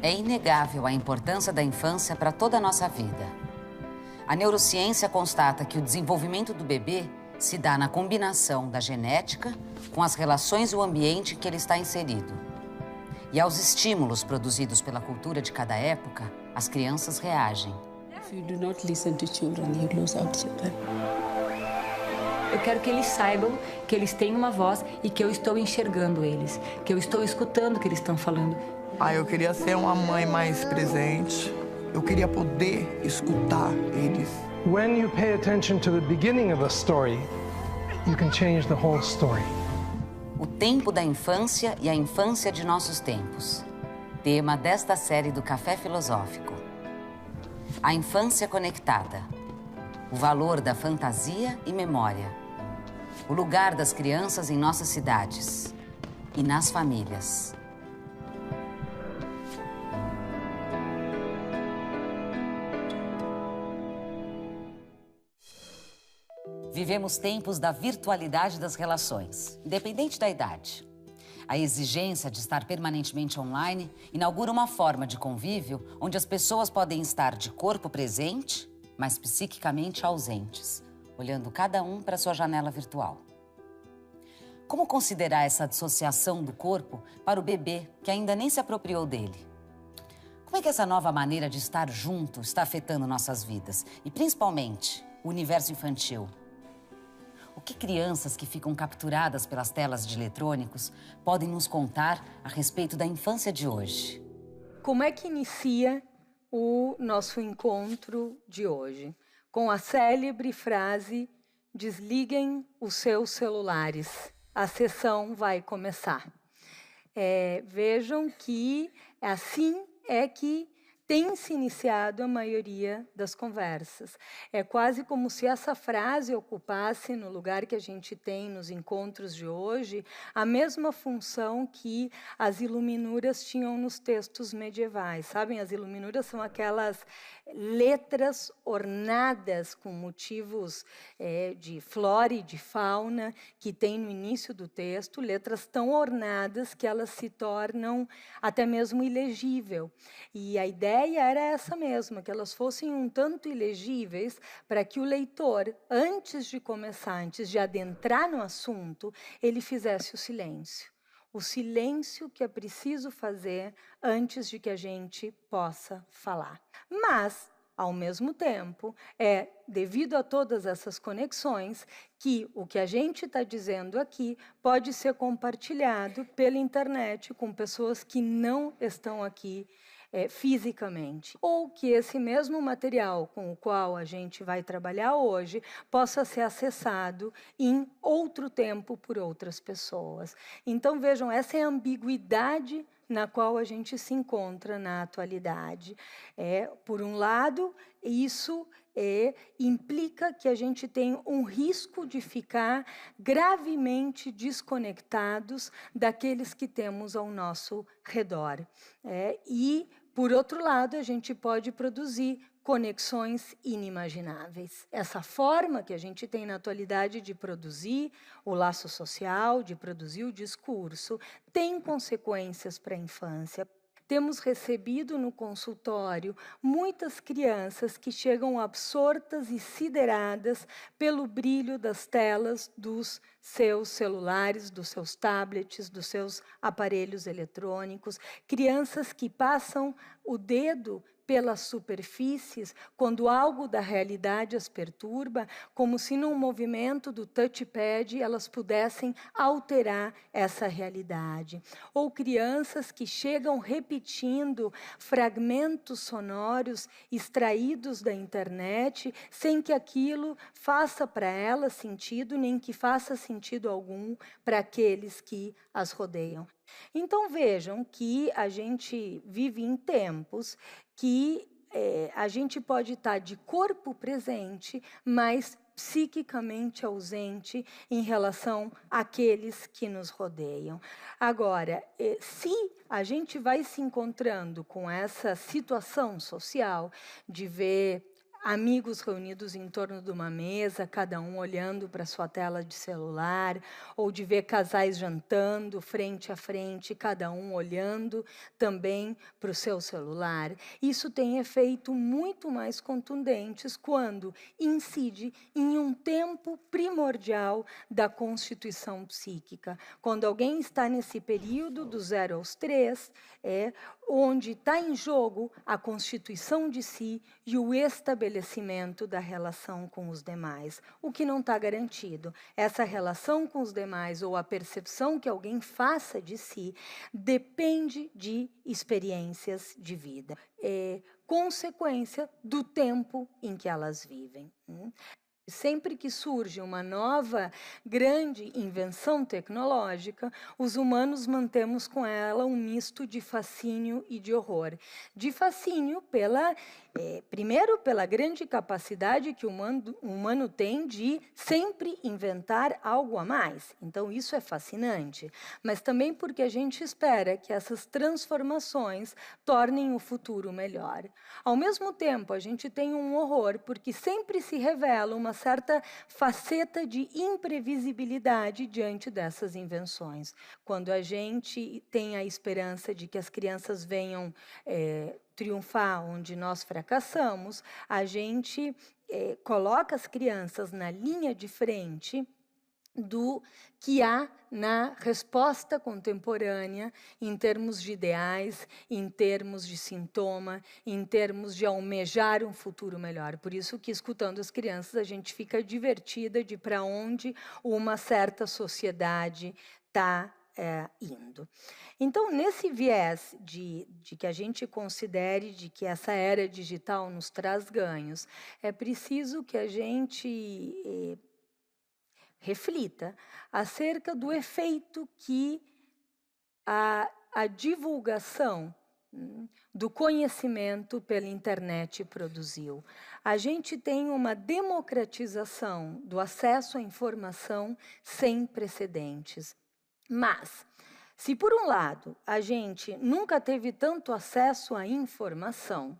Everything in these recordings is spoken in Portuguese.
É inegável a importância da infância para toda a nossa vida. A neurociência constata que o desenvolvimento do bebê se dá na combinação da genética com as relações e o ambiente em que ele está inserido. E aos estímulos produzidos pela cultura de cada época, as crianças reagem. If you do not listen to children, you lose out children. Eu quero que eles saibam que eles têm uma voz e que eu estou enxergando eles, que eu estou escutando o que eles estão falando. Eu queria ser uma mãe mais presente. Eu queria poder escutar eles. When you pay attention to the beginning of a story, you can change the whole story. O tempo da infância e a infância de nossos tempos. Tema desta série do Café Filosófico. A infância conectada. O valor da fantasia e memória. O lugar das crianças em nossas cidades e nas famílias. Vivemos tempos da virtualidade das relações, independente da idade. A exigência de estar permanentemente online inaugura uma forma de convívio onde as pessoas podem estar de corpo presente, mas psiquicamente ausentes, olhando cada um para sua janela virtual. Como considerar essa dissociação do corpo para o bebê que ainda nem se apropriou dele? Como é que essa nova maneira de estar junto está afetando nossas vidas e, principalmente, o universo infantil? O que crianças que ficam capturadas pelas telas de eletrônicos podem nos contar a respeito da infância de hoje? Como é que inicia o nosso encontro de hoje? Com a célebre frase: desliguem os seus celulares, a sessão vai começar. Vejam que assim é que tem se iniciado a maioria das conversas. É quase como se essa frase ocupasse, no lugar que a gente tem nos encontros de hoje, a mesma função que as iluminuras tinham nos textos medievais. Sabem, as iluminuras são aquelas letras ornadas com motivos de flora e de fauna que tem no início do texto, letras tão ornadas que elas se tornam até mesmo ilegível. E a ideia era essa mesma, que elas fossem um tanto ilegíveis para que o leitor, antes de começar, antes de adentrar no assunto, ele fizesse o silêncio. O silêncio que é preciso fazer antes de que a gente possa falar. Mas, ao mesmo tempo, é devido a todas essas conexões que o que a gente está dizendo aqui pode ser compartilhado pela internet com pessoas que não estão aqui fisicamente. Ou que esse mesmo material com o qual a gente vai trabalhar hoje possa ser acessado em outro tempo por outras pessoas. Então, vejam, essa é a ambiguidade na qual a gente se encontra na atualidade. Por um lado, isso implica que a gente tem um risco de ficar gravemente desconectados daqueles que temos ao nosso redor. E, por outro lado, a gente pode produzir conexões inimagináveis. Essa forma que a gente tem na atualidade de produzir o laço social, de produzir o discurso, tem consequências para a infância. Temos recebido no consultório muitas crianças que chegam absortas e sideradas pelo brilho das telas dos seus celulares, dos seus tablets, dos seus aparelhos eletrônicos. Crianças que passam o dedo pelas superfícies, quando algo da realidade as perturba, como se num movimento do touchpad elas pudessem alterar essa realidade. Ou crianças que chegam repetindo fragmentos sonoros extraídos da internet, sem que aquilo faça para elas sentido, nem que faça sentido algum para aqueles que as rodeiam. Então, vejam que a gente vive em tempos que a gente pode estar de corpo presente, mas psiquicamente ausente em relação àqueles que nos rodeiam. Agora, se a gente vai se encontrando com essa situação social de ver amigos reunidos em torno de uma mesa, cada um olhando para sua tela de celular, ou de ver casais jantando frente a frente, cada um olhando também para o seu celular. Isso tem efeito muito mais contundentes quando incide em um tempo primordial da constituição psíquica. Quando alguém está nesse período do 0 aos 3, onde está em jogo a constituição de si e o estabelecimento da relação com os demais, o que não está garantido. Essa relação com os demais ou a percepção que alguém faça de si depende de experiências de vida, consequência do tempo em que elas vivem. Sempre que surge uma nova grande invenção tecnológica, os humanos mantemos com ela um misto de fascínio e de horror. De fascínio primeiro pela grande capacidade que o humano tem de sempre inventar algo a mais. Então isso é fascinante, mas também porque a gente espera que essas transformações tornem o futuro melhor. Ao mesmo tempo, a gente tem um horror porque sempre se revela uma certa faceta de imprevisibilidade diante dessas invenções. Quando a gente tem a esperança de que as crianças venham triunfar onde nós fracassamos, a gente coloca as crianças na linha de frente do que há na resposta contemporânea em termos de ideais, em termos de sintoma, em termos de almejar um futuro melhor. Por isso que, escutando as crianças, a gente fica divertida de para onde uma certa sociedade está indo. Então, nesse viés de que a gente considere de que essa era digital nos traz ganhos, é preciso que a gente reflita acerca do efeito que a divulgação do conhecimento pela internet produziu. A gente tem uma democratização do acesso à informação sem precedentes. Mas, se por um lado a gente nunca teve tanto acesso à informação,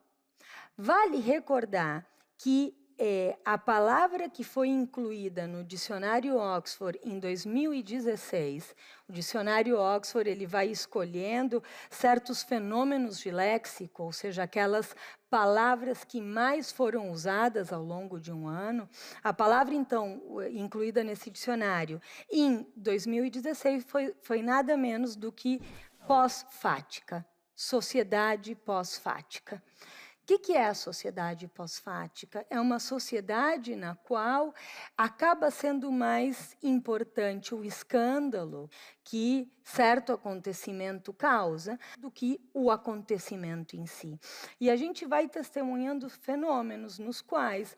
vale recordar que a palavra que foi incluída no dicionário Oxford em 2016, o dicionário Oxford ele vai escolhendo certos fenômenos de léxico, ou seja, aquelas palavras que mais foram usadas ao longo de um ano. A palavra, então, incluída nesse dicionário em 2016 foi nada menos do que pós-fática, sociedade pós-fática. O que é a sociedade pós-fática? É uma sociedade na qual acaba sendo mais importante o escândalo que certo acontecimento causa do que o acontecimento em si. E a gente vai testemunhando fenômenos nos quais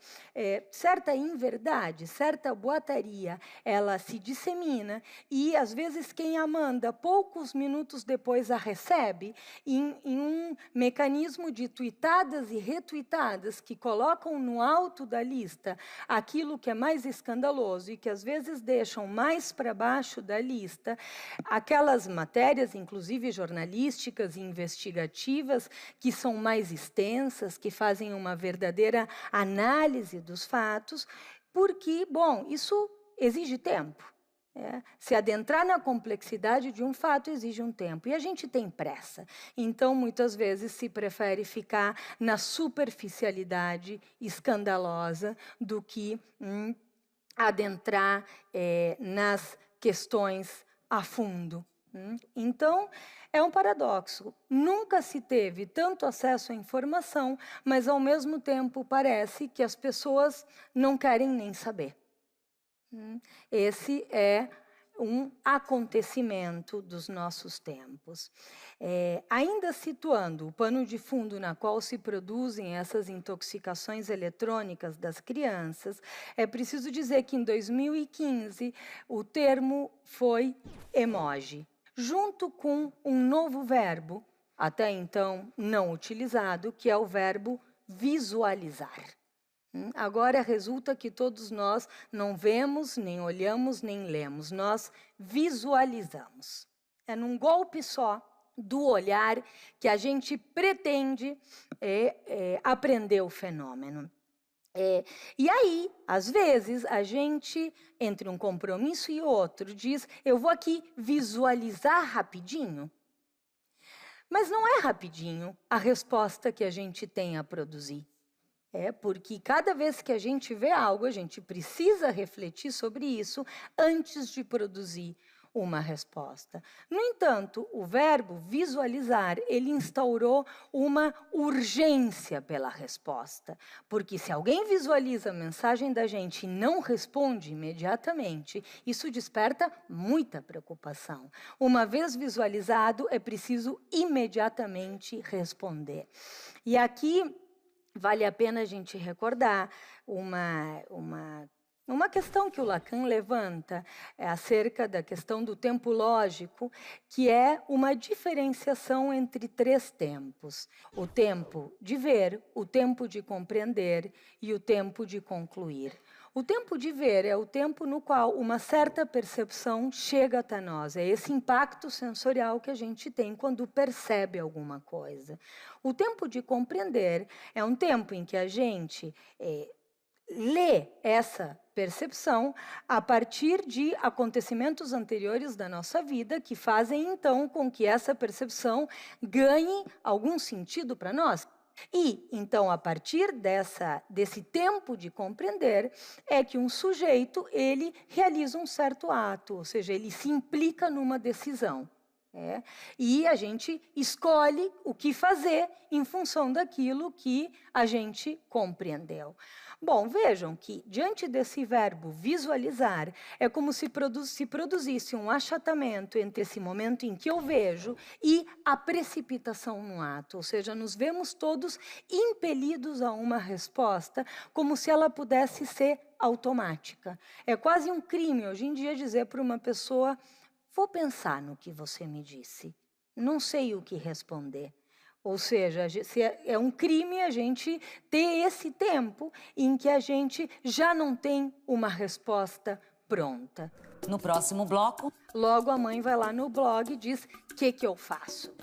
certa inverdade, certa boataria, ela se dissemina e, às vezes, quem a manda poucos minutos depois a recebe em um mecanismo de tuitadas e retuitadas que colocam no alto da lista aquilo que é mais escandaloso e que, às vezes, deixam mais para baixo da lista aquelas matérias, inclusive jornalísticas e investigativas, que são mais extensas, que fazem uma verdadeira análise dos fatos, porque, bom, isso exige tempo. Se adentrar na complexidade de um fato exige um tempo, e a gente tem pressa. Então, muitas vezes, se prefere ficar na superficialidade escandalosa do que adentrar nas questões a fundo. Então, é um paradoxo. Nunca se teve tanto acesso à informação, mas, ao mesmo tempo, parece que as pessoas não querem nem saber. Esse é um acontecimento dos nossos tempos. Ainda situando o pano de fundo na qual se produzem essas intoxicações eletrônicas das crianças, é preciso dizer que em 2015 o termo foi emoji, junto com um novo verbo, até então não utilizado, que é o verbo visualizar. Agora resulta que todos nós não vemos, nem olhamos, nem lemos, nós visualizamos. É num golpe só do olhar que a gente pretende aprender o fenômeno. E aí, às vezes, a gente, entre um compromisso e outro, diz, eu vou aqui visualizar rapidinho. Mas não é rapidinho a resposta que a gente tem a produzir. Porque cada vez que a gente vê algo, a gente precisa refletir sobre isso antes de produzir uma resposta. No entanto, o verbo visualizar, ele instaurou uma urgência pela resposta. Porque se alguém visualiza a mensagem da gente e não responde imediatamente, isso desperta muita preocupação. Uma vez visualizado, é preciso imediatamente responder. E aqui vale a pena a gente recordar uma questão que o Lacan levanta acerca da questão do tempo lógico, que é uma diferenciação entre 3 tempos. O tempo de ver, o tempo de compreender e o tempo de concluir. O tempo de ver é o tempo no qual uma certa percepção chega até nós. É esse impacto sensorial que a gente tem quando percebe alguma coisa. O tempo de compreender é um tempo em que a gente lê essa percepção a partir de acontecimentos anteriores da nossa vida que fazem, então, com que essa percepção ganhe algum sentido para nós. E, então, a partir desse tempo de compreender, é que um sujeito, ele realiza um certo ato, ou seja, ele se implica numa decisão. E a gente escolhe o que fazer em função daquilo que a gente compreendeu. Bom, vejam que, diante desse verbo visualizar, é como se produzisse um achatamento entre esse momento em que eu vejo e a precipitação no ato. Ou seja, nos vemos todos impelidos a uma resposta, como se ela pudesse ser automática. É quase um crime, hoje em dia, dizer para uma pessoa: vou pensar no que você me disse, não sei o que responder. Ou seja, é um crime a gente ter esse tempo em que a gente já não tem uma resposta pronta. No próximo bloco... Logo a mãe vai lá no blog e diz, o que eu faço?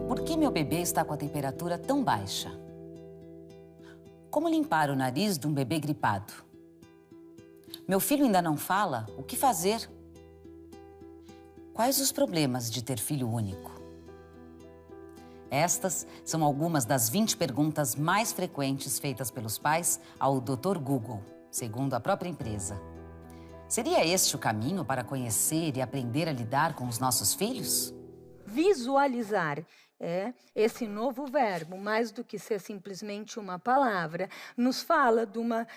Por que meu bebê está com a temperatura tão baixa? Como limpar o nariz de um bebê gripado? Meu filho ainda não fala? O que fazer? Quais os problemas de ter filho único? Estas são algumas das 20 perguntas mais frequentes feitas pelos pais ao Dr. Google, segundo a própria empresa. Seria este o caminho para conhecer e aprender a lidar com os nossos filhos? Visualizar esse novo verbo, mais do que ser simplesmente uma palavra, nos fala de uma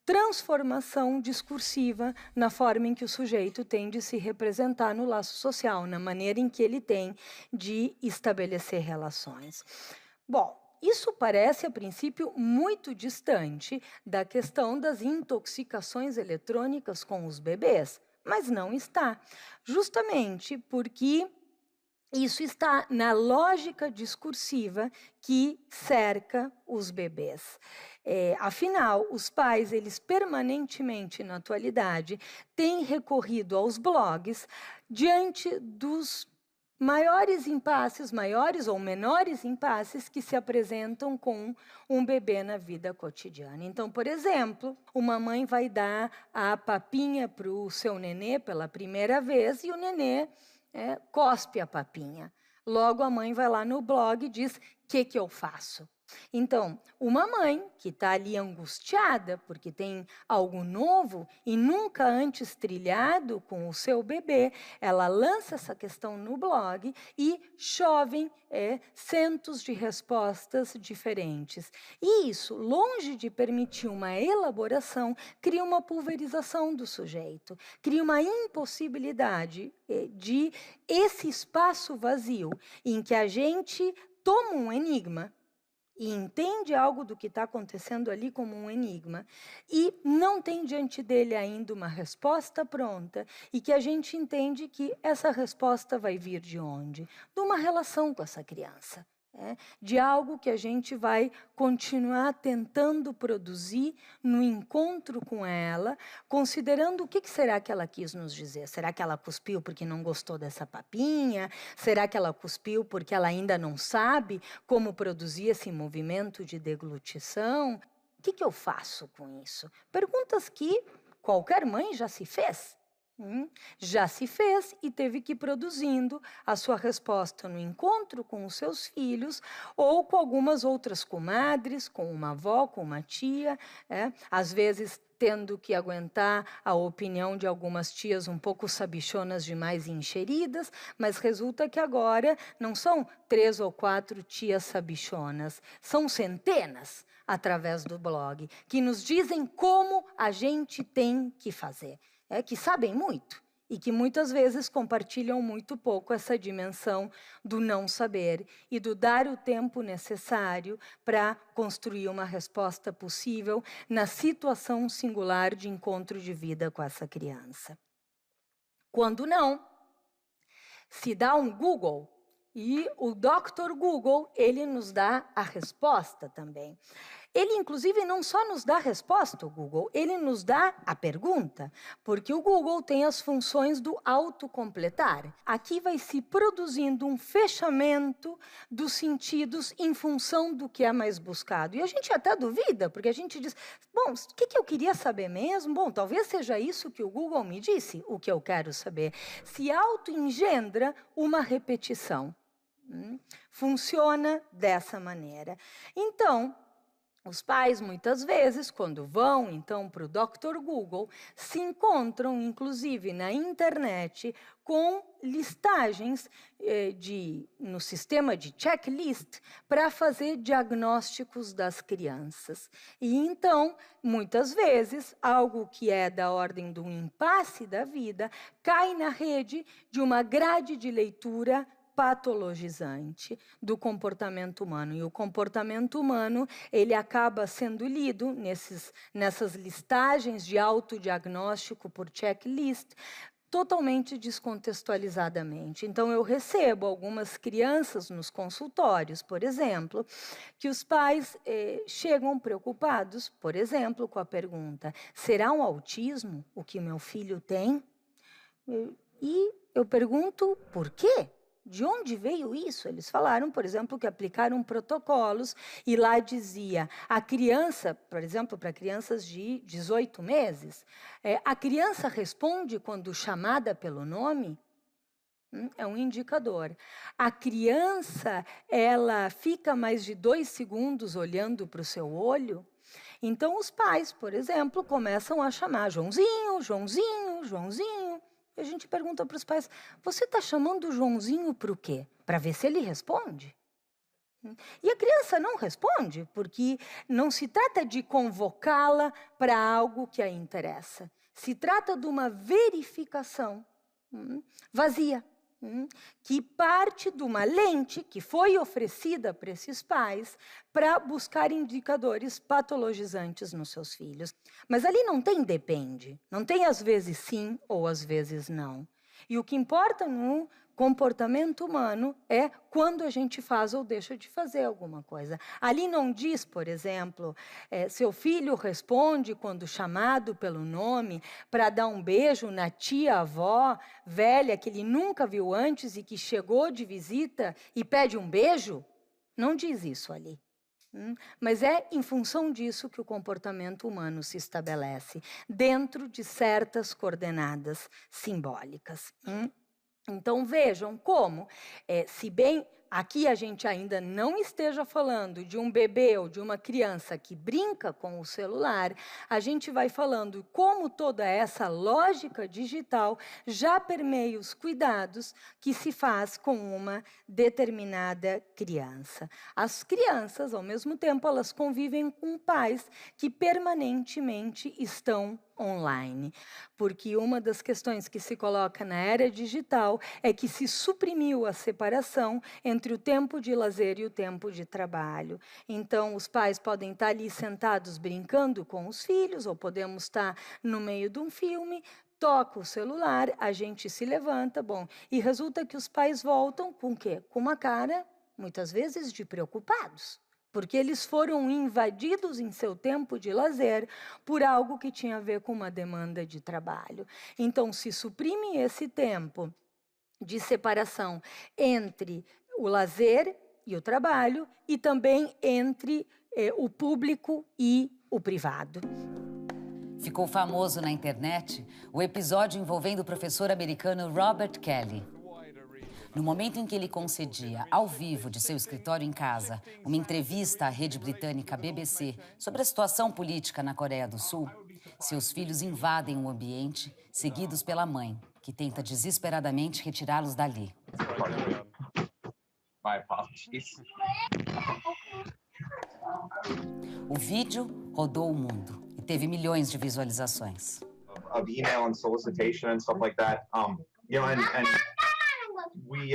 transformação discursiva na forma em que o sujeito tem de se representar no laço social, na maneira em que ele tem de estabelecer relações. Bom, isso parece, a princípio, muito distante da questão das intoxicações eletrônicas com os bebês, mas não está. Justamente porque isso está na lógica discursiva que cerca os bebês. Afinal, os pais, eles permanentemente, na atualidade, têm recorrido aos blogs diante dos maiores impasses, maiores ou menores impasses que se apresentam com um bebê na vida cotidiana. Então, por exemplo, uma mãe vai dar a papinha para o seu nenê pela primeira vez e o nenê cospe a papinha. Logo, a mãe vai lá no blog e diz, o que eu faço? Então, uma mãe que está ali angustiada porque tem algo novo e nunca antes trilhado com o seu bebê, ela lança essa questão no blog e chovem centos de respostas diferentes. E isso, longe de permitir uma elaboração, cria uma pulverização do sujeito, cria uma impossibilidade de esse espaço vazio em que a gente toma um enigma e entende algo do que está acontecendo ali como um enigma, e não tem diante dele ainda uma resposta pronta, e que a gente entende que essa resposta vai vir de onde? De uma relação com essa criança. de algo que a gente vai continuar tentando produzir no encontro com ela, considerando o que será que ela quis nos dizer. Será que ela cuspiu porque não gostou dessa papinha? Será que ela cuspiu porque ela ainda não sabe como produzir esse movimento de deglutição? O que eu faço com isso? Perguntas que qualquer mãe já se fez. Já se fez e teve que ir produzindo a sua resposta no encontro com os seus filhos ou com algumas outras comadres, com uma avó, com uma tia, às vezes tendo que aguentar a opinião de algumas tias um pouco sabichonas demais e encheridas, mas resulta que agora não são 3 ou 4 tias sabichonas, são centenas através do blog, que nos dizem como a gente tem que fazer. Que sabem muito e que muitas vezes compartilham muito pouco essa dimensão do não saber e do dar o tempo necessário para construir uma resposta possível na situação singular de encontro de vida com essa criança. Quando não, se dá um Google e o Dr. Google, ele nos dá a resposta também. Ele, inclusive, não só nos dá a resposta, o Google, ele nos dá a pergunta, porque o Google tem as funções do autocompletar. Aqui vai se produzindo um fechamento dos sentidos em função do que é mais buscado. E a gente até duvida, porque a gente diz, bom, o que eu queria saber mesmo? Bom, talvez seja isso que o Google me disse, o que eu quero saber. Se auto-engendra uma repetição. Funciona dessa maneira. Então, os pais, muitas vezes, quando vão, então, para o Dr. Google, se encontram, inclusive, na internet, com listagens no sistema de checklist para fazer diagnósticos das crianças. E, então, muitas vezes, algo que é da ordem do impasse da vida, cai na rede de uma grade de leitura patologizante do comportamento humano. E o comportamento humano, ele acaba sendo lido nessas listagens de autodiagnóstico por checklist, totalmente descontextualizadamente. Então, eu recebo algumas crianças nos consultórios, por exemplo, que os pais chegam preocupados, por exemplo, com a pergunta: será um autismo o que meu filho tem? E eu pergunto, por quê? De onde veio isso? Eles falaram, por exemplo, que aplicaram protocolos e lá dizia, a criança, por exemplo, para crianças de 18 meses, a criança responde quando chamada pelo nome? É um indicador. A criança, ela fica mais de 2 segundos olhando para o seu olho? Então, os pais, por exemplo, começam a chamar Joãozinho, Joãozinho, Joãozinho. E a gente pergunta para os pais, você está chamando o Joãozinho para o quê? Para ver se ele responde? E a criança não responde, porque não se trata de convocá-la para algo que a interessa. Se trata de uma verificação vazia, que parte de uma lente que foi oferecida para esses pais para buscar indicadores patologizantes nos seus filhos. Mas ali não tem depende, não tem às vezes sim ou às vezes não. E o que importa no comportamento humano é quando a gente faz ou deixa de fazer alguma coisa. Ali não diz, por exemplo, seu filho responde quando chamado pelo nome para dar um beijo na tia-avó velha que ele nunca viu antes e que chegou de visita e pede um beijo? Não diz isso ali. Mas é em função disso que o comportamento humano se estabelece, dentro de certas coordenadas simbólicas. Então, vejam como, se bem aqui a gente ainda não esteja falando de um bebê ou de uma criança que brinca com o celular, a gente vai falando como toda essa lógica digital já permeia os cuidados que se faz com uma determinada criança. As crianças, ao mesmo tempo, elas convivem com pais que permanentemente estão online, porque uma das questões que se coloca na era digital é que se suprimiu a separação entre o tempo de lazer e o tempo de trabalho. Então, os pais podem estar ali sentados brincando com os filhos, ou podemos estar no meio de um filme, toca o celular, a gente se levanta, bom, e resulta que os pais voltam com o quê? Com uma cara muitas vezes de preocupados, porque eles foram invadidos em seu tempo de lazer por algo que tinha a ver com uma demanda de trabalho. Então, se suprime esse tempo de separação entre o lazer e o trabalho, e também entre o público e o privado. Ficou famoso na internet o episódio envolvendo o professor americano Robert Kelly. No momento em que ele concedia, ao vivo de seu escritório em casa, uma entrevista à rede britânica BBC sobre a situação política na Coreia do Sul, seus filhos invadem o ambiente, seguidos pela mãe, que tenta desesperadamente retirá-los dali. O vídeo rodou o mundo e teve milhões de visualizações. Of email and solicitation and stuff like that, you know, and we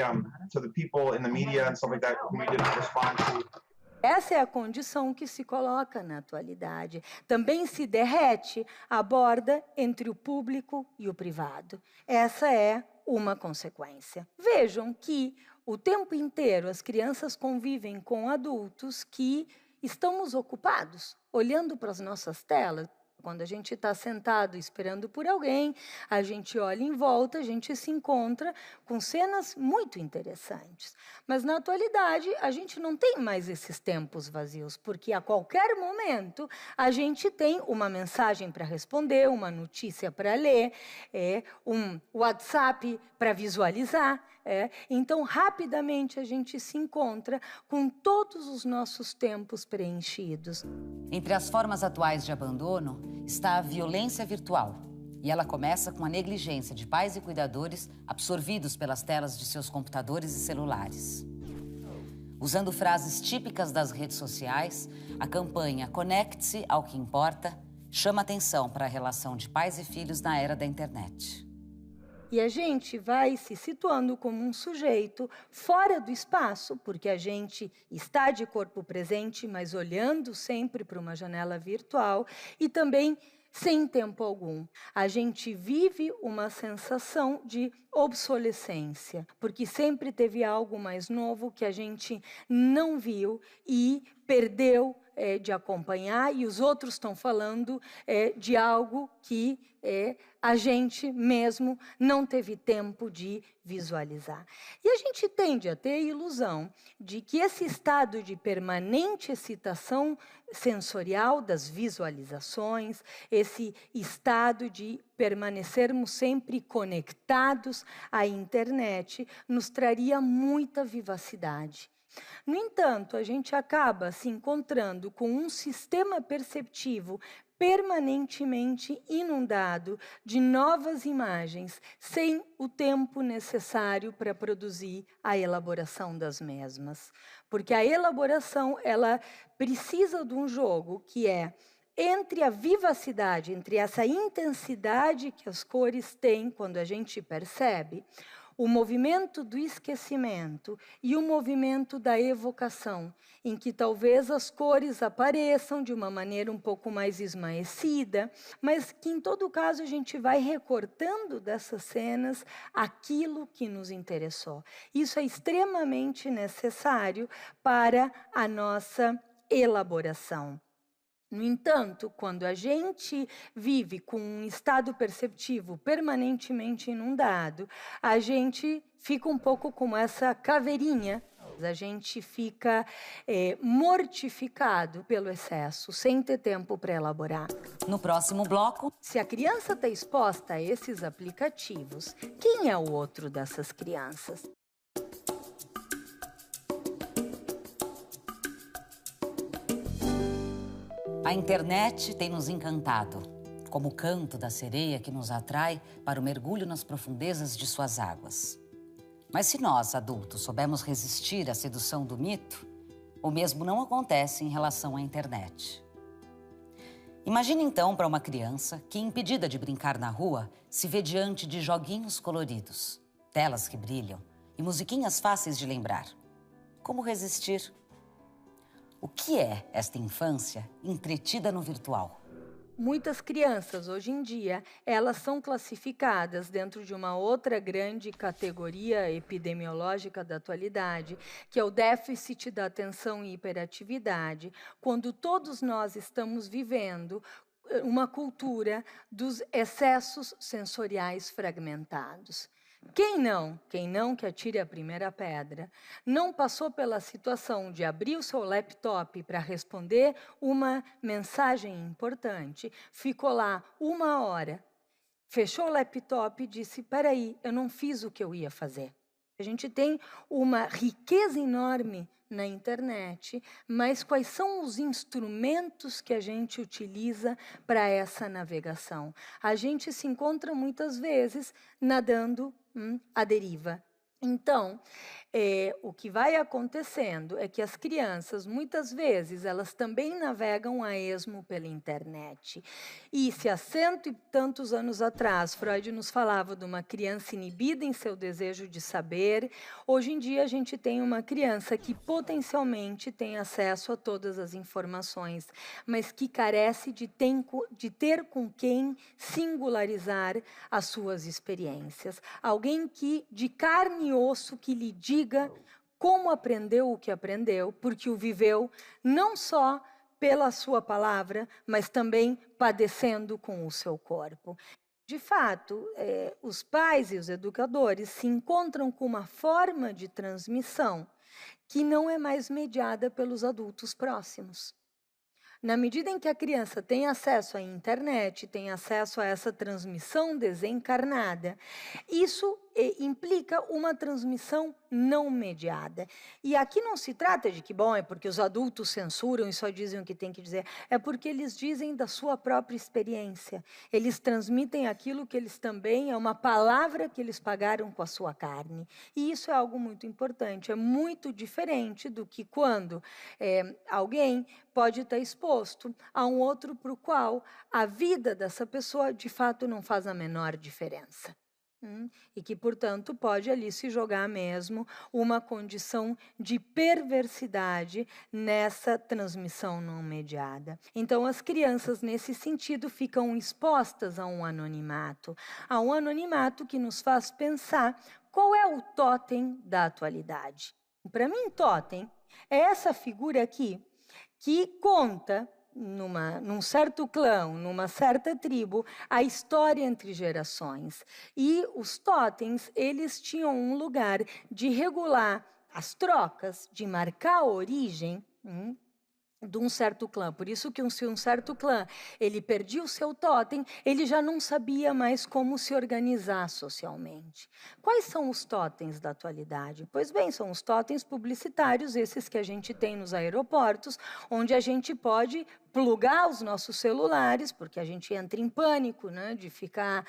to the people in the media and stuff like that who we didn't respond to. Essa é a condição que se coloca na atualidade. Também se derrete a borda entre o público e o privado. Essa é uma consequência. Vejam que o tempo inteiro as crianças convivem com adultos que estamos ocupados, olhando para as nossas telas. Quando a gente está sentado esperando por alguém, a gente olha em volta, a gente se encontra com cenas muito interessantes. Mas, na atualidade, a gente não tem mais esses tempos vazios, porque a qualquer momento a gente tem uma mensagem para responder, uma notícia para ler, um WhatsApp para visualizar. Então, rapidamente, a gente se encontra com todos os nossos tempos preenchidos. Entre as formas atuais de abandono está a violência virtual. E ela começa com a negligência de pais e cuidadores absorvidos pelas telas de seus computadores e celulares. Usando frases típicas das redes sociais, a campanha Conecte-se ao que importa chama atenção para a relação de pais e filhos na era da internet. E a gente vai se situando como um sujeito fora do espaço, porque a gente está de corpo presente, mas olhando sempre para uma janela virtual, e também sem tempo algum. A gente vive uma sensação de obsolescência, porque sempre teve algo mais novo que a gente não viu e perdeu de acompanhar, e os outros estão falando de algo que a gente mesmo não teve tempo de visualizar. E a gente tende a ter a ilusão de que esse estado de permanente excitação sensorial das visualizações, esse estado de permanecermos sempre conectados à internet, nos traria muita vivacidade. No entanto, a gente acaba se encontrando com um sistema perceptivo permanentemente inundado de novas imagens, sem o tempo necessário para produzir a elaboração das mesmas. Porque a elaboração, ela precisa de um jogo que é entre a vivacidade, entre essa intensidade que as cores têm quando a gente percebe, o movimento do esquecimento e o movimento da evocação, em que talvez as cores apareçam de uma maneira um pouco mais esmaecida, mas que, em todo caso, a gente vai recortando dessas cenas aquilo que nos interessou. Isso é extremamente necessário para a nossa elaboração. No entanto, quando a gente vive com um estado perceptivo permanentemente inundado, a gente fica um pouco como essa caveirinha, a gente fica mortificado pelo excesso, sem ter tempo para elaborar. No próximo bloco... Se a criança está exposta a esses aplicativos, quem é o outro dessas crianças? A internet tem nos encantado, como o canto da sereia que nos atrai para o mergulho nas profundezas de suas águas. Mas se nós, adultos, soubermos resistir à sedução do mito, o mesmo não acontece em relação à internet. Imagine então para uma criança que, impedida de brincar na rua, se vê diante de joguinhos coloridos, telas que brilham e musiquinhas fáceis de lembrar. Como resistir? O que é esta infância entretida no virtual? Muitas crianças, hoje em dia, elas são classificadas dentro de uma outra grande categoria epidemiológica da atualidade, que é o déficit da atenção e hiperatividade, quando todos nós estamos vivendo uma cultura dos excessos sensoriais fragmentados. Quem não que atire a primeira pedra, não passou pela situação de abrir o seu laptop para responder uma mensagem importante, ficou lá 1 hora, fechou o laptop e disse, peraí, eu não fiz o que eu ia fazer. A gente tem uma riqueza enorme na internet, mas quais são os instrumentos que a gente utiliza para essa navegação? A gente se encontra muitas vezes nadando à deriva. Então, o que vai acontecendo é que as crianças, muitas vezes, elas também navegam a esmo pela internet. E se há 100 e tantos anos atrás, Freud nos falava de uma criança inibida em seu desejo de saber, hoje em dia a gente tem uma criança que potencialmente tem acesso a todas as informações, mas que carece de ter com quem singularizar as suas experiências. Alguém que, de carne e osso, que lhe diga como aprendeu o que aprendeu, porque o viveu não só pela sua palavra, mas também padecendo com o seu corpo. De fato, os pais e os educadores se encontram com uma forma de transmissão que não é mais mediada pelos adultos próximos. Na medida em que a criança tem acesso à internet, tem acesso a essa transmissão desencarnada, isso implica uma transmissão não mediada. E aqui não se trata de que, bom, é porque os adultos censuram e só dizem o que tem que dizer, é porque eles dizem da sua própria experiência. Eles transmitem aquilo que eles também, é uma palavra que eles pagaram com a sua carne. E isso é algo muito importante, é muito diferente do que quando alguém pode estar exposto a um outro para o qual a vida dessa pessoa, de fato, não faz a menor diferença. E que, portanto, pode ali se jogar mesmo uma condição de perversidade nessa transmissão não mediada. Então, as crianças, nesse sentido, ficam expostas a um anonimato que nos faz pensar qual é o tótem da atualidade. Para mim, tótem é essa figura aqui que conta, num certo clã, numa certa tribo, a história entre gerações. E os totens, eles tinham um lugar de regular as trocas, de marcar a origem de um certo clã. Por isso que se um certo clã ele perdia o seu totem, ele já não sabia mais como se organizar socialmente. Quais são os totens da atualidade? Pois bem, são os totens publicitários, esses que a gente tem nos aeroportos, onde a gente pode plugar os nossos celulares, porque a gente entra em pânico, né, de ficar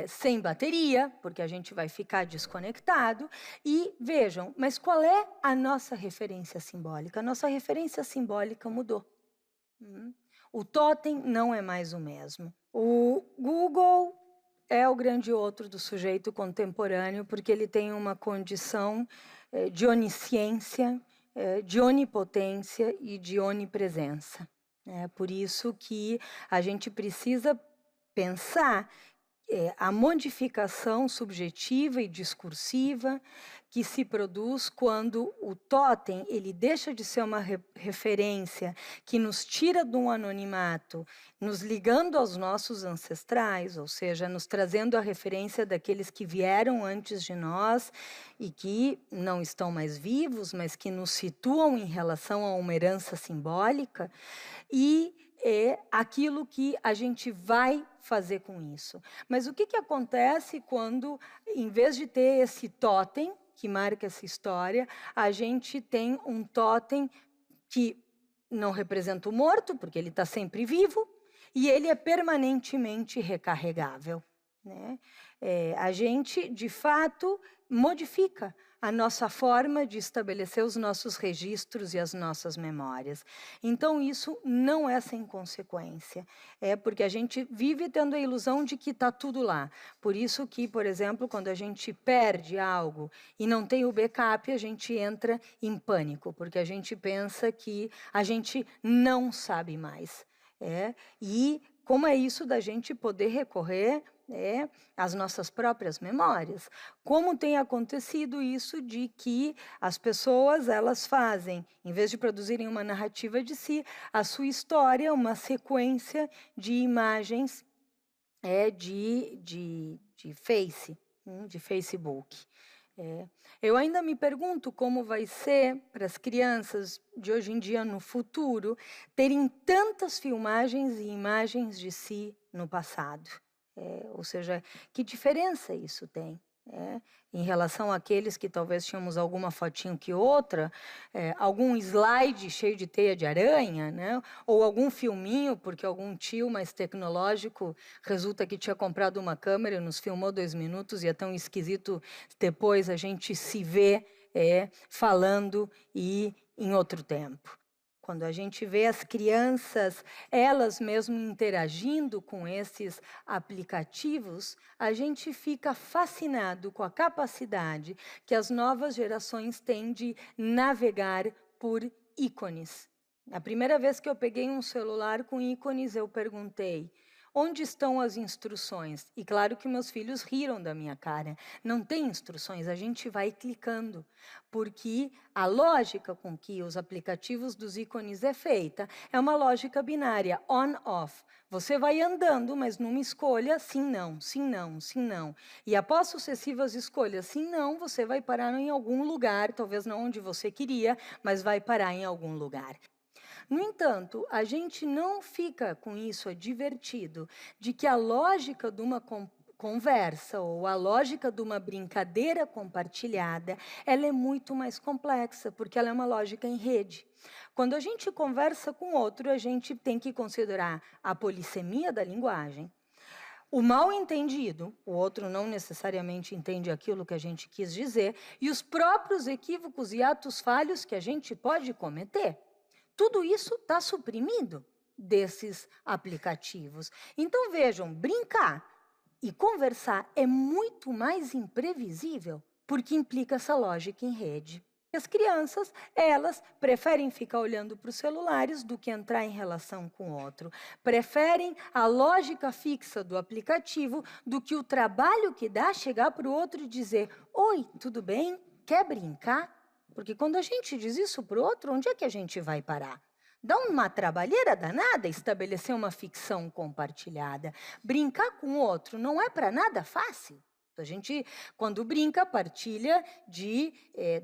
sem bateria, porque a gente vai ficar desconectado. E vejam, mas qual é a nossa referência simbólica? A nossa referência simbólica mudou. O totem não é mais o mesmo. O Google é o grande outro do sujeito contemporâneo, porque ele tem uma condição de onisciência, de onipotência e de onipresença. É por isso que a gente precisa pensar a modificação subjetiva e discursiva que se produz quando o totem ele deixa de ser uma referência que nos tira de um anonimato, nos ligando aos nossos ancestrais, ou seja, nos trazendo a referência daqueles que vieram antes de nós e que não estão mais vivos, mas que nos situam em relação a uma herança simbólica, e é aquilo que a gente vai fazer com isso. Mas o que acontece quando, em vez de ter esse totem que marca essa história, a gente tem um totem que não representa o morto, porque ele está sempre vivo, e ele é permanentemente recarregável, né? A gente, de fato, modifica a nossa forma de estabelecer os nossos registros e as nossas memórias. Então, isso não é sem consequência. É porque a gente vive tendo a ilusão de que está tudo lá. Por isso que, por exemplo, quando a gente perde algo e não tem o backup, a gente entra em pânico, porque a gente pensa que a gente não sabe mais. E como é isso da gente poder recorrer às nossas próprias memórias? Como tem acontecido isso de que as pessoas, elas fazem, em vez de produzirem uma narrativa de si, a sua história, uma sequência de imagens de Facebook. Eu ainda me pergunto como vai ser para as crianças de hoje em dia, no futuro, terem tantas filmagens e imagens de si no passado. Ou seja, que diferença isso tem? Em relação àqueles que talvez tínhamos alguma fotinho que outra, algum slide cheio de teia de aranha, né? Ou algum filminho, porque algum tio mais tecnológico resulta que tinha comprado uma câmera e nos filmou 2 minutos e é tão esquisito depois a gente se vê falando e em outro tempo. Quando a gente vê as crianças, elas mesmo interagindo com esses aplicativos, a gente fica fascinado com a capacidade que as novas gerações têm de navegar por ícones. A primeira vez que eu peguei um celular com ícones, eu perguntei: onde estão as instruções? E claro que meus filhos riram da minha cara. Não tem instruções, a gente vai clicando. Porque a lógica com que os aplicativos dos ícones é feita é uma lógica binária, on-off. Você vai andando, mas numa escolha, sim, não, sim, não, sim, não. E após sucessivas escolhas, sim, não, você vai parar em algum lugar, talvez não onde você queria, mas vai parar em algum lugar. No entanto, a gente não fica com isso advertido de que a lógica de uma conversa ou a lógica de uma brincadeira compartilhada, ela é muito mais complexa, porque ela é uma lógica em rede. Quando a gente conversa com outro, a gente tem que considerar a polissemia da linguagem, o mal entendido, o outro não necessariamente entende aquilo que a gente quis dizer, e os próprios equívocos e atos falhos que a gente pode cometer. Tudo isso está suprimido desses aplicativos. Então, vejam, brincar e conversar é muito mais imprevisível, porque implica essa lógica em rede. As crianças, elas preferem ficar olhando para os celulares do que entrar em relação com o outro. Preferem a lógica fixa do aplicativo do que o trabalho que dá chegar para o outro e dizer: oi, tudo bem? Quer brincar? Porque quando a gente diz isso para o outro, onde é que a gente vai parar? Dá uma trabalheira danada estabelecer uma ficção compartilhada. Brincar com o outro não é para nada fácil. A gente, quando brinca, partilha de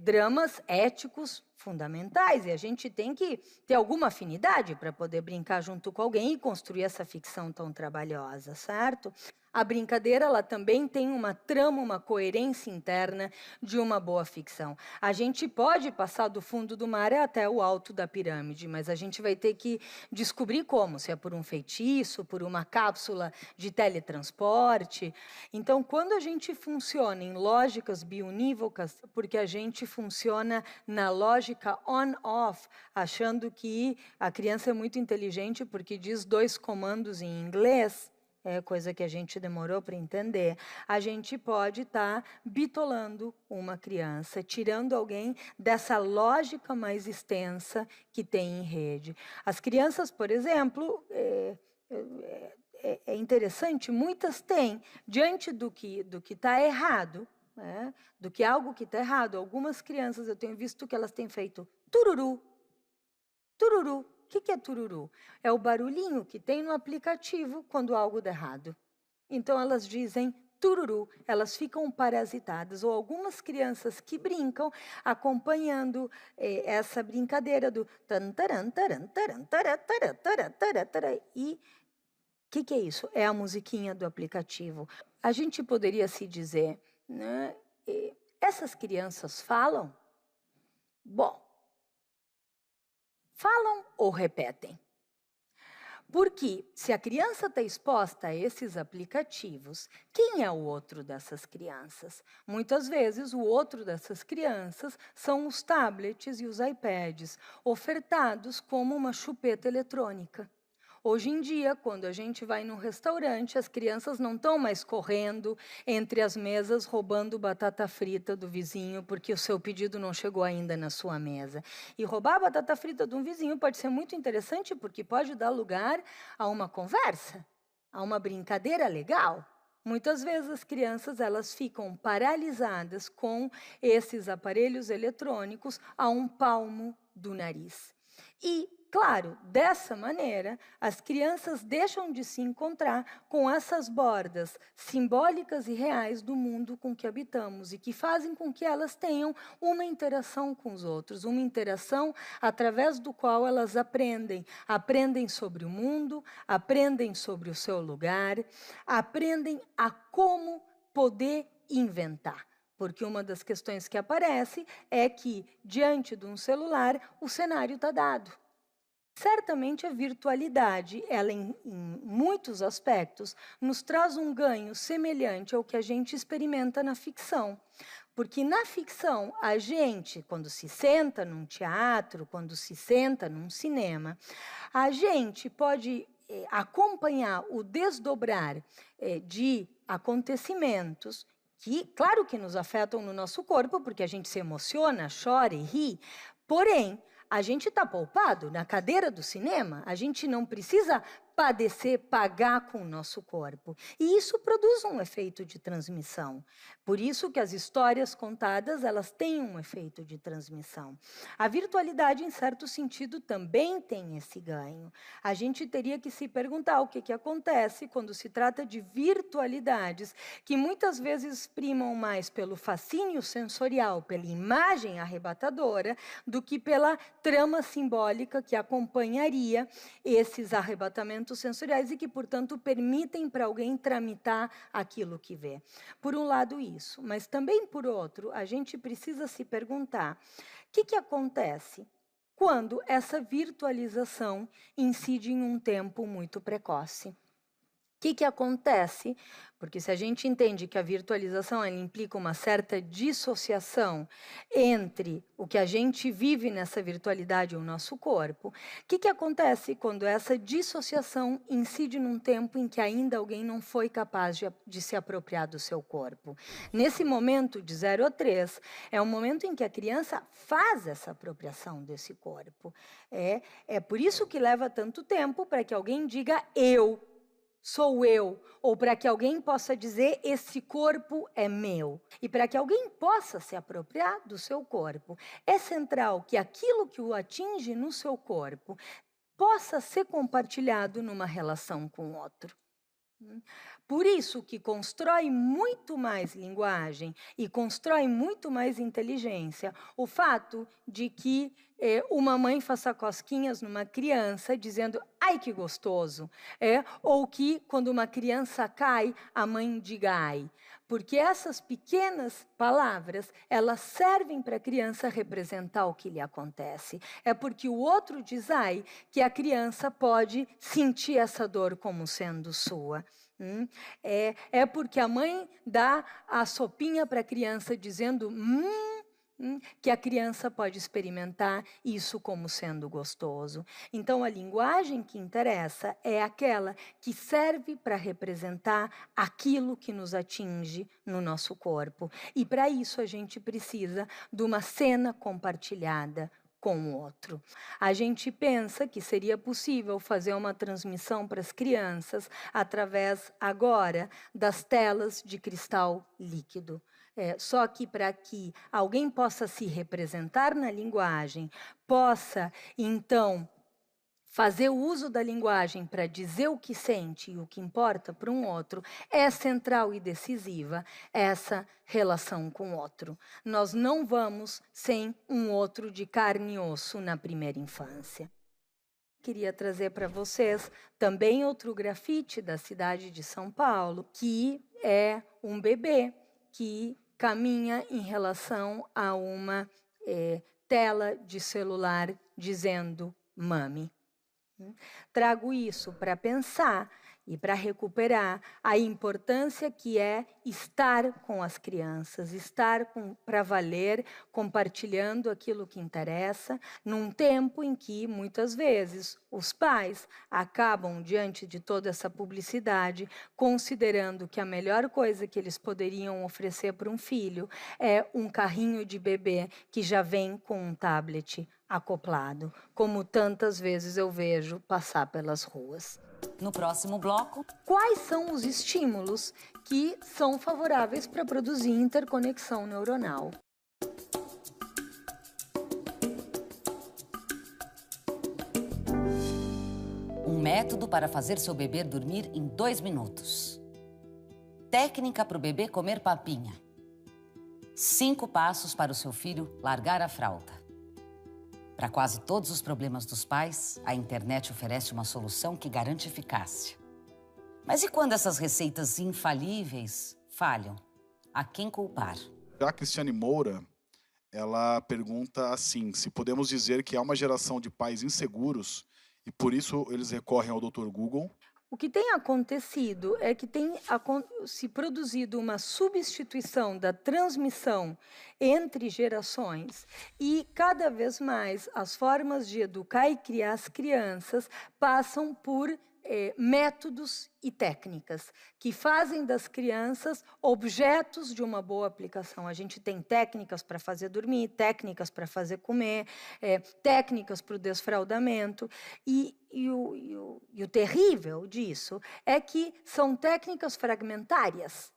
dramas éticos fundamentais. E a gente tem que ter alguma afinidade para poder brincar junto com alguém e construir essa ficção tão trabalhosa, certo? A brincadeira, ela também tem uma trama, uma coerência interna de uma boa ficção. A gente pode passar do fundo do mar até o alto da pirâmide, mas a gente vai ter que descobrir como, se é por um feitiço, por uma cápsula de teletransporte. Então, quando a gente funciona em lógicas biunívocas, porque a gente funciona na lógica on-off, achando que a criança é muito inteligente porque diz 2 comandos em inglês, coisa que a gente demorou para entender, a gente pode estar bitolando uma criança, tirando alguém dessa lógica mais extensa que tem em rede. As crianças, por exemplo, é interessante, muitas têm, diante do que está errado, do que algo que está errado, algumas crianças eu tenho visto que elas têm feito tururu, tururu. O que é tururu? É o barulhinho que tem no aplicativo quando algo dá errado. Então, elas dizem tururu, elas ficam parasitadas. Ou algumas crianças que brincam acompanhando essa brincadeira do tantaran, taran, taran, taran, taran, taran, taran, taran. E o que é isso? É a musiquinha do aplicativo. A gente poderia se dizer, né, essas crianças falam? Bom, falam ou repetem? Porque se a criança está exposta a esses aplicativos, quem é o outro dessas crianças? Muitas vezes o outro dessas crianças são os tablets e os iPads, ofertados como uma chupeta eletrônica. Hoje em dia, quando a gente vai num restaurante, as crianças não estão mais correndo entre as mesas roubando batata frita do vizinho porque o seu pedido não chegou ainda na sua mesa. E roubar a batata frita de um vizinho pode ser muito interessante porque pode dar lugar a uma conversa, a uma brincadeira legal. Muitas vezes as crianças elas ficam paralisadas com esses aparelhos eletrônicos a um palmo do nariz. E, claro, dessa maneira, as crianças deixam de se encontrar com essas bordas simbólicas e reais do mundo com que habitamos e que fazem com que elas tenham uma interação com os outros, uma interação através do qual elas aprendem sobre o mundo, aprendem sobre o seu lugar, aprendem a como poder inventar. Porque uma das questões que aparece é que, diante de um celular, o cenário está dado. Certamente a virtualidade, ela em muitos aspectos, nos traz um ganho semelhante ao que a gente experimenta na ficção. Porque na ficção, a gente, quando se senta num teatro, quando se senta num cinema, a gente pode acompanhar o desdobrar de acontecimentos que, claro que nos afetam no nosso corpo, porque a gente se emociona, chora e ri, porém, a gente está poupado na cadeira do cinema, a gente não precisa padecer, pagar com o nosso corpo. E isso produz um efeito de transmissão. Por isso que as histórias contadas, elas têm um efeito de transmissão. A virtualidade, em certo sentido, também tem esse ganho. A gente teria que se perguntar o que acontece quando se trata de virtualidades, que muitas vezes primam mais pelo fascínio sensorial, pela imagem arrebatadora, do que pela trama simbólica que acompanharia esses arrebatamentos sensoriais e que, portanto, permitem para alguém tramitar aquilo que vê. Por um lado, isso, mas também, por outro, a gente precisa se perguntar o que acontece quando essa virtualização incide em um tempo muito precoce. O que acontece? Porque se a gente entende que a virtualização ela implica uma certa dissociação entre o que a gente vive nessa virtualidade e o nosso corpo, o que acontece quando essa dissociação incide num tempo em que ainda alguém não foi capaz de se apropriar do seu corpo? Nesse momento, de 0 a 3, é um momento em que a criança faz essa apropriação desse corpo. É por isso que leva tanto tempo para que alguém diga eu. Sou eu, ou para que alguém possa dizer esse corpo é meu. E para que alguém possa se apropriar do seu corpo, é central que aquilo que o atinge no seu corpo possa ser compartilhado numa relação com o outro. Por isso que constrói muito mais linguagem e constrói muito mais inteligência o fato de que uma mãe faça cosquinhas numa criança dizendo ai que gostoso, ou que quando uma criança cai, a mãe diga ai. Porque essas pequenas palavras, elas servem para a criança representar o que lhe acontece. É porque o outro diz ai que a criança pode sentir essa dor como sendo sua. É porque a mãe dá a sopinha para a criança dizendo que a criança pode experimentar isso como sendo gostoso. Então, a linguagem que interessa é aquela que serve para representar aquilo que nos atinge no nosso corpo. E, para isso, a gente precisa de uma cena compartilhada com o outro. A gente pensa que seria possível fazer uma transmissão para as crianças através, agora, das telas de cristal líquido. Só que para que alguém possa se representar na linguagem, possa, então, fazer o uso da linguagem para dizer o que sente e o que importa para um outro, é central e decisiva essa relação com o outro. Nós não vamos sem um outro de carne e osso na primeira infância. Queria trazer para vocês também outro grafite da cidade de São Paulo, que é um bebê que caminha em relação a uma tela de celular dizendo mami. Trago isso para pensar e para recuperar a importância que é estar com as crianças, estar para valer, compartilhando aquilo que interessa, num tempo em que, muitas vezes, os pais acabam, diante de toda essa publicidade, considerando que a melhor coisa que eles poderiam oferecer para um filho é um carrinho de bebê que já vem com um tablet acoplado, como tantas vezes eu vejo passar pelas ruas. No próximo bloco, quais são os estímulos que são favoráveis para produzir interconexão neuronal? Um método para fazer seu bebê dormir em 2 minutos. Técnica para o bebê comer papinha. 5 passos para o seu filho largar a fralda. Para quase todos os problemas dos pais, a internet oferece uma solução que garante eficácia. Mas e quando essas receitas infalíveis falham? A quem culpar? A Cristiane Moura, ela pergunta assim, se podemos dizer que há uma geração de pais inseguros e por isso eles recorrem ao Dr. Google. O que tem acontecido é que tem se produzido uma substituição da transmissão entre gerações e, cada vez mais, as formas de educar e criar as crianças passam por métodos e técnicas que fazem das crianças objetos de uma boa aplicação. A gente tem técnicas para fazer dormir, técnicas para fazer comer, técnicas para o desfraldamento. E o terrível disso é que são técnicas fragmentárias,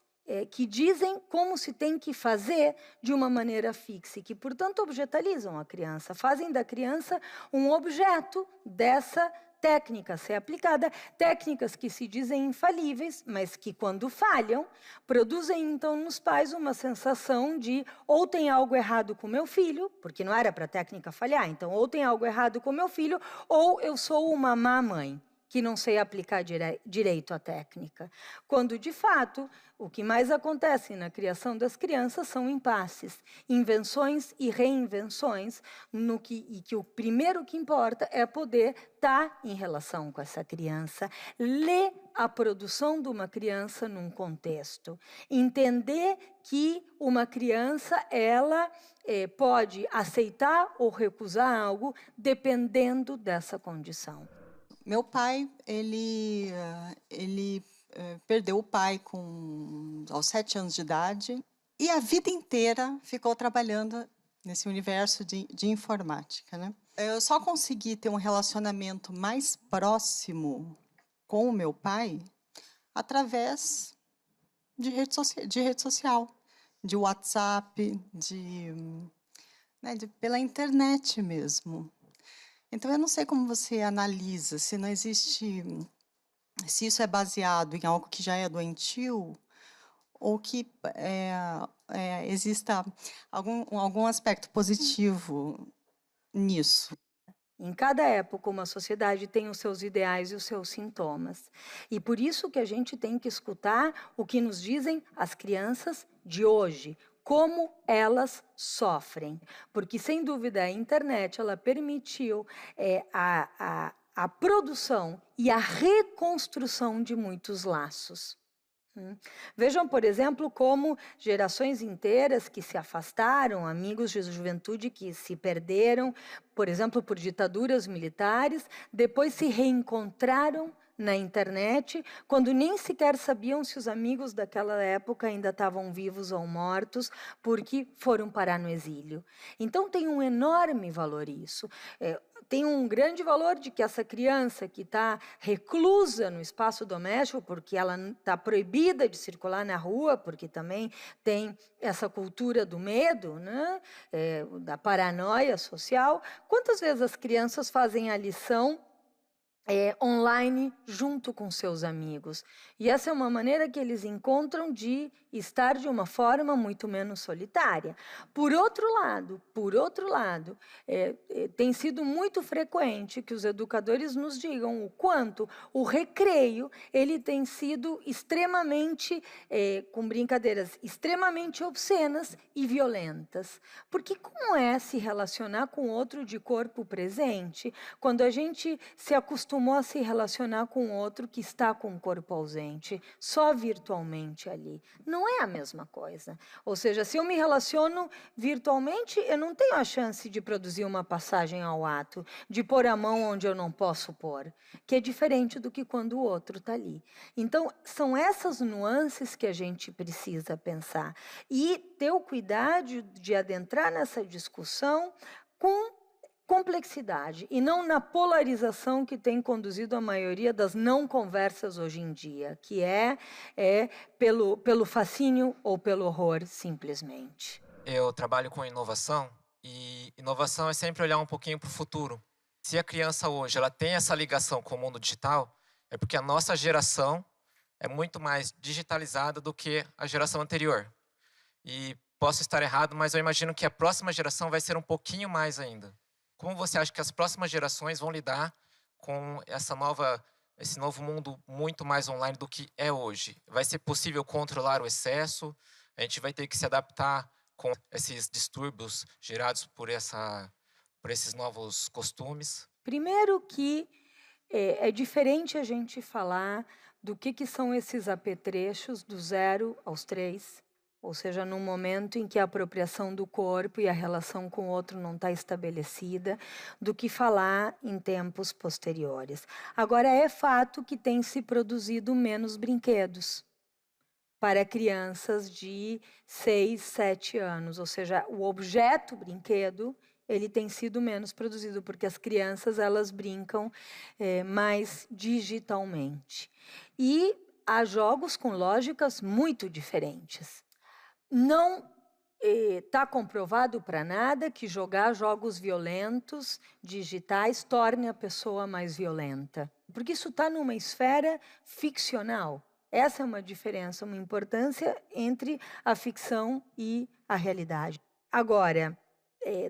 que dizem como se tem que fazer de uma maneira fixa e que, portanto, objetalizam a criança, fazem da criança um objeto dessa técnica ser aplicada, técnicas que se dizem infalíveis, mas que, quando falham, produzem, então, nos pais uma sensação de ou tem algo errado com meu filho, porque não era para a técnica falhar, então, ou tem algo errado com meu filho, ou eu sou uma má mãe, que não sei aplicar direito a técnica. Quando, de fato, o que mais acontece na criação das crianças são impasses, invenções e reinvenções, e que o primeiro que importa é poder estar em relação com essa criança, ler a produção de uma criança num contexto, entender que uma criança, ela pode aceitar ou recusar algo dependendo dessa condição. Meu pai, ele perdeu o pai aos 7 anos de idade e a vida inteira ficou trabalhando nesse universo de informática, né? Eu só consegui ter um relacionamento mais próximo com o meu pai através de rede social, de WhatsApp, pela internet mesmo. Então, eu não sei como você analisa, se isso é baseado em algo que já é doentio ou que exista algum aspecto positivo nisso. Em cada época, uma sociedade tem os seus ideais e os seus sintomas. E por isso que a gente tem que escutar o que nos dizem as crianças de hoje, como elas sofrem. Porque, sem dúvida, a internet ela permitiu a produção e a reconstrução de muitos laços. Vejam, por exemplo, como gerações inteiras que se afastaram, amigos de juventude que se perderam, por exemplo, por ditaduras militares, depois se reencontraram na internet, quando nem sequer sabiam se os amigos daquela época ainda estavam vivos ou mortos, porque foram parar no exílio. Então, tem um enorme valor isso. Tem um grande valor de que essa criança que está reclusa no espaço doméstico, porque ela está proibida de circular na rua, porque também tem essa cultura do medo, né? Da paranoia social. Quantas vezes as crianças fazem a lição online junto com seus amigos? E essa é uma maneira que eles encontram de estar de uma forma muito menos solitária. Por outro lado, tem sido muito frequente que os educadores nos digam o quanto o recreio ele tem sido extremamente, com brincadeiras extremamente obscenas e violentas. Porque como é se relacionar com outro de corpo presente quando a gente se acostuma acostumou a se relacionar com outro que está com o corpo ausente, só virtualmente ali. Não é a mesma coisa. Ou seja, se eu me relaciono virtualmente, eu não tenho a chance de produzir uma passagem ao ato, de pôr a mão onde eu não posso pôr, que é diferente do que quando o outro está ali. Então, são essas nuances que a gente precisa pensar. E ter o cuidado de adentrar nessa discussão com complexidade e não na polarização que tem conduzido a maioria das não conversas hoje em dia, que é pelo fascínio ou pelo horror, simplesmente. Eu trabalho com inovação e inovação é sempre olhar um pouquinho para o futuro. Se a criança hoje ela tem essa ligação com o mundo digital, é porque a nossa geração é muito mais digitalizada do que a geração anterior. E posso estar errado, mas eu imagino que a próxima geração vai ser um pouquinho mais ainda. Como você acha que as próximas gerações vão lidar com esse novo mundo muito mais online do que é hoje? Vai ser possível controlar o excesso? A gente vai ter que se adaptar com esses distúrbios gerados por esses novos costumes? Primeiro que é diferente a gente falar do que são esses apetrechos do 0 aos 3, ou seja, num momento em que a apropriação do corpo e a relação com o outro não está estabelecida, do que falar em tempos posteriores. Agora, é fato que tem se produzido menos brinquedos para crianças de 6, 7 anos, ou seja, o objeto brinquedo ele tem sido menos produzido, porque as crianças elas brincam mais digitalmente. E há jogos com lógicas muito diferentes. Não está comprovado para nada que jogar jogos violentos, digitais, torne a pessoa mais violenta. Porque isso está numa esfera ficcional. Essa é uma diferença, uma importância entre a ficção e a realidade. Agora,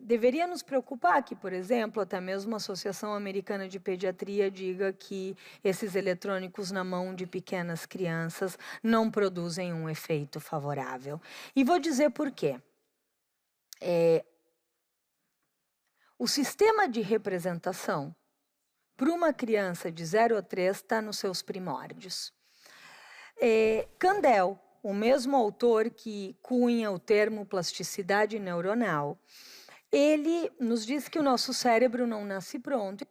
deveria nos preocupar que, por exemplo, até mesmo a Associação Americana de Pediatria diga que esses eletrônicos na mão de pequenas crianças não produzem um efeito favorável. E vou dizer por quê. O sistema de representação para uma criança de 0 a 3 está nos seus primórdios. Kandel, o mesmo autor que cunha o termo plasticidade neuronal, ele nos diz que o nosso cérebro não nasce pronto.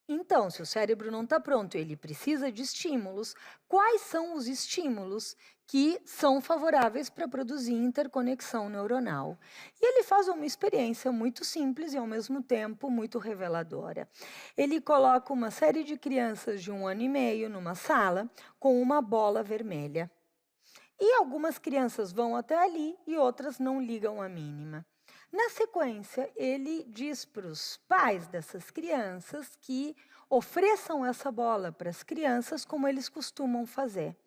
Então, se o cérebro não está pronto, ele precisa de estímulos. Quais são os estímulos que são favoráveis para produzir interconexão neuronal? E ele faz uma experiência muito simples e, ao mesmo tempo, muito reveladora. Ele coloca uma série de crianças de 1 ano e meio numa sala com uma bola vermelha. E algumas crianças vão até ali e outras não ligam a mínima. Na sequência, ele diz para os pais dessas crianças que ofereçam essa bola para as crianças como eles costumam fazer.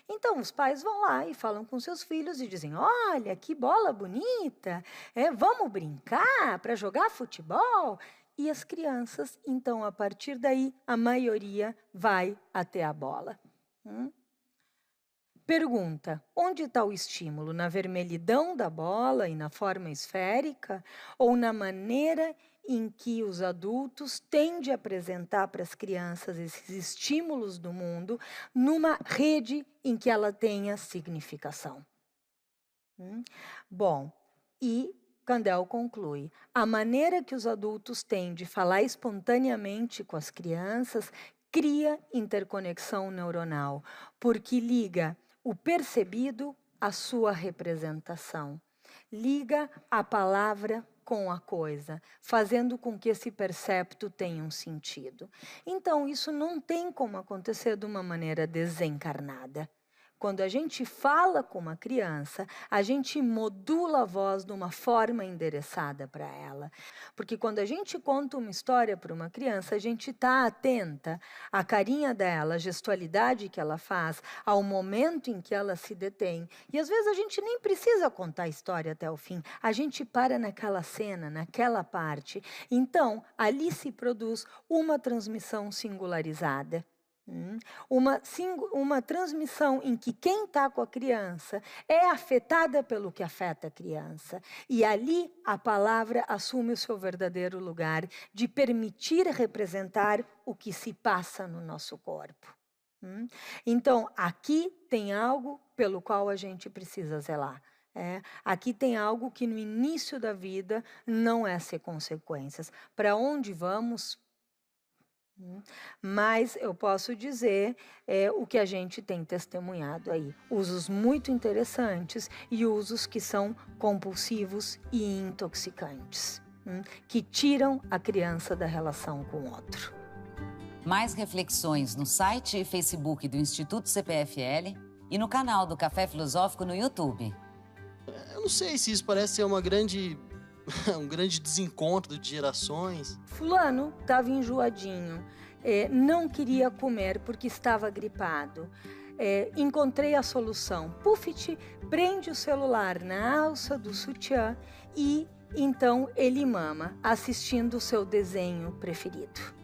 Então, os pais vão lá e falam com seus filhos e dizem: olha, que bola bonita, vamos brincar para jogar futebol? E as crianças, então, a partir daí, a maioria vai até a bola. Pergunta: onde está o estímulo? Na vermelhidão da bola e na forma esférica? Ou na maneira em que os adultos tendem a apresentar para as crianças esses estímulos do mundo numa rede em que ela tenha significação? Bom, e Kandel conclui: a maneira que os adultos têm de falar espontaneamente com as crianças cria interconexão neuronal, porque liga o percebido à sua representação. Liga a palavra com a coisa, fazendo com que esse percepto tenha um sentido. Então, isso não tem como acontecer de uma maneira desencarnada. Quando a gente fala com uma criança, a gente modula a voz de uma forma endereçada para ela. Porque quando a gente conta uma história para uma criança, a gente está atenta à carinha dela, à gestualidade que ela faz, ao momento em que ela se detém. E às vezes a gente nem precisa contar a história até o fim. A gente para naquela cena, naquela parte. Então, ali se produz uma transmissão singularizada. Uma transmissão em que quem está com a criança é afetada pelo que afeta a criança. E ali a palavra assume o seu verdadeiro lugar de permitir representar o que se passa no nosso corpo. Então, aqui tem algo pelo qual a gente precisa zelar. Aqui tem algo que no início da vida não é sem consequências. Para onde vamos? Mas eu posso dizer o que a gente tem testemunhado aí. Usos muito interessantes e usos que são compulsivos e intoxicantes, que tiram a criança da relação com o outro. Mais reflexões no site e Facebook do Instituto CPFL e no canal do Café Filosófico no YouTube. Eu não sei se isso parece ser um grande desencontro de gerações. Fulano estava enjoadinho, não queria comer porque estava gripado. Encontrei a solução. Pufit, prende o celular na alça do sutiã e então ele mama, assistindo o seu desenho preferido.